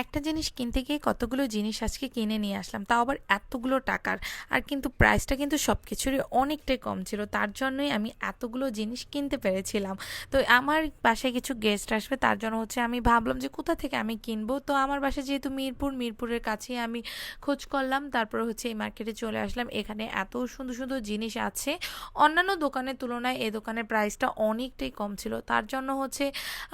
একটা জিনিস কিনতে গিয়ে কতগুলো জিনিস আজকে কিনে নিয়ে আসলাম, তাও আবার এতগুলো টাকার। আর কিন্তু প্রাইসটা কিন্তু সব কিছুরই অনেকটাই কম ছিল, তার জন্যই আমি এতগুলো জিনিস কিনতে পেরেছিলাম। তো আমার বাসায় কিছু গেস্ট আসবে, তার জন্য হচ্ছে আমি ভাবলাম যে কোথা থেকে আমি কিনবো। তো আমার বাসা যেহেতু মিরপুরের কাছেই আমি খোঁজ করলাম, তারপর হচ্ছে এই মার্কেটে চলে আসলাম। এখানে এত সুন্দর সুন্দর জিনিস আছে, অন্যান্য দোকানের তুলনায় এই দোকানের প্রাইসটা অনেকটাই কম ছিল, তার জন্য হচ্ছে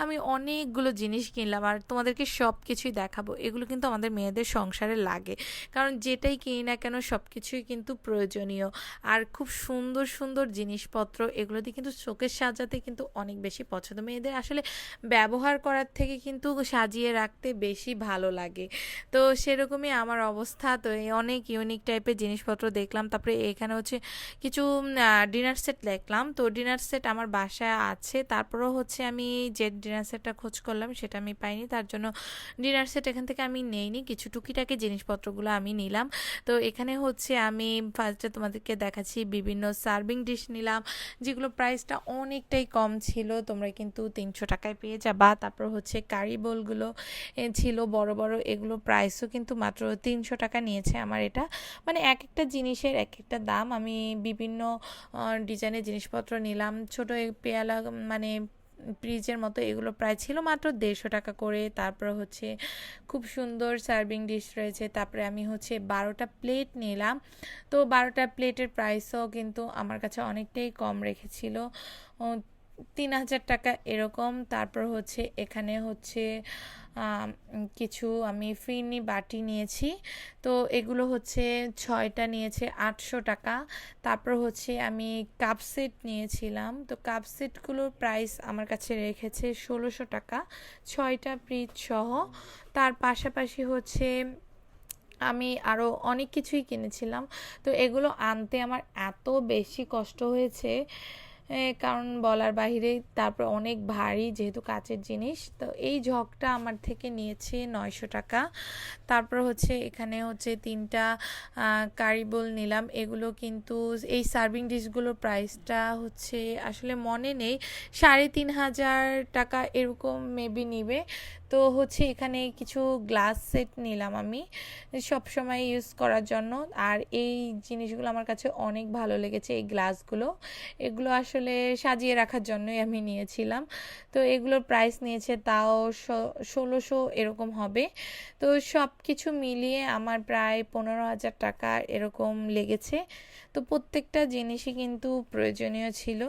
আমি অনেকগুলো জিনিস কিনলাম। আর তোমাদেরকে সব কিছুই দেখাবো। এগুলো কিন্তু আমাদের মেয়েদের সংসারে লাগে, কারণ যেটাই কিনি না কেন সব কিছুই কিন্তু প্রয়োজনীয়। আর খুব সুন্দর সুন্দর জিনিসপত্র, এগুলো দিয়ে কিন্তু চোখের সাজাতে কিন্তু অনেক বেশি পছন্দ। মেয়েদের আসলে ব্যবহার করার থেকে কিন্তু সাজিয়ে রাখতে বেশি ভালো লাগে। তো সেরকমই আমার অবস্থা। তো এই অনেক ইউনিক টাইপের জিনিসপত্র দেখলাম। তারপরে এখানে হচ্ছে কিছু ডিনার সেট দেখলাম। তো ডিনার সেট আমার বাসায় আছে, তারপরেও হচ্ছে আমি যে ডিনার সেটটা খোঁজ করলাম সেটা আমি পাইনি, তার জন্য ডিনার সেট এখান থেকে আমি নেইনি। কিছু টুকিটাকি জিনিসপত্রগুলো আমি নিলাম। তো এখানে হচ্ছে আমি ফার্স্টে তোমাদেরকে দেখাচ্ছি বিভিন্ন সার্ভিং ডিশ নিলাম, যেগুলো প্রাইসটা অনেকটাই কম ছিল। তোমরা কিন্তু 300 টাকায় পেয়ে যাবা। তারপর হচ্ছে কারি বোলগুলো ছিল বড় বড়, এগুলো প্রাইসও কিন্তু মাত্র 300 টাকা নিয়েছে আমার এটা। মানে এক একটা জিনিসের এক একটা দাম। আমি বিভিন্ন ডিজাইনের জিনিসপত্র নিলাম। ছোট পেয়ালা মানে ফ্রিজের মতো, এগুলো প্রায় ছিল মাত্র 150 টাকা করে। তারপর হচ্ছে খুব সুন্দর সার্ভিং ডিশ রয়েছে। তারপরে আমি হচ্ছে 12টা প্লেট নিলাম। তো 12টা প্লেটের প্রাইসও কিন্তু আমার কাছে অনেকটাই কম রেখেছিল, 3000 টাকা এরকম। তারপর হচ্ছে এখানে হচ্ছে কিছু আমি ফিরনি বাটি নিয়েছি। তো এগুলো হচ্ছে 6টা নিয়েছে 800 টাকা। তারপর হচ্ছে আমি কাপ সেট নিয়েছিলাম। তো কাপ সেটগুলোর প্রাইস আমার কাছে রেখেছে 1600 টাকা, 6টা পিস সহ। তার পাশাপাশি হচ্ছে আমি আরও অনেক কিছুই কিনেছিলাম। তো এগুলো আনতে আমার এত বেশি কষ্ট হয়েছে, কারণ বলার বাহিরে। তারপর অনেক ভারী, যেহেতু কাচের জিনিস। তো এই জগটা আমার থেকে নিয়েছে 900 টাকা। তারপর হচ্ছে এখানে হচ্ছে 3টা কারি বোল নিলাম। এগুলো কিন্তু এই সার্ভিং ডিশগুলোর প্রাইসটা হচ্ছে আসলে মনে নেই, 3500 টাকা এরকম মেবি নিবে। তো হচ্ছে এখানে কিছু গ্লাস সেট নিলাম আমি সব সময় ইউজ করার জন্য। আর এই জিনিসগুলো আমার কাছে অনেক ভালো লেগেছে, এই গ্লাসগুলো। এগুলো আসলে সাজিয়ে রাখার জন্যই আমি নিয়েছিলাম। তো এগুলোর প্রাইস নিয়েছে তাও 1600 এরকম হবে। তো সব কিছু মিলিয়ে আমার প্রায় 15,000 টাকা এরকম লেগেছে। তো প্রত্যেকটা জিনিসই কিন্তু প্রয়োজনীয় ছিল।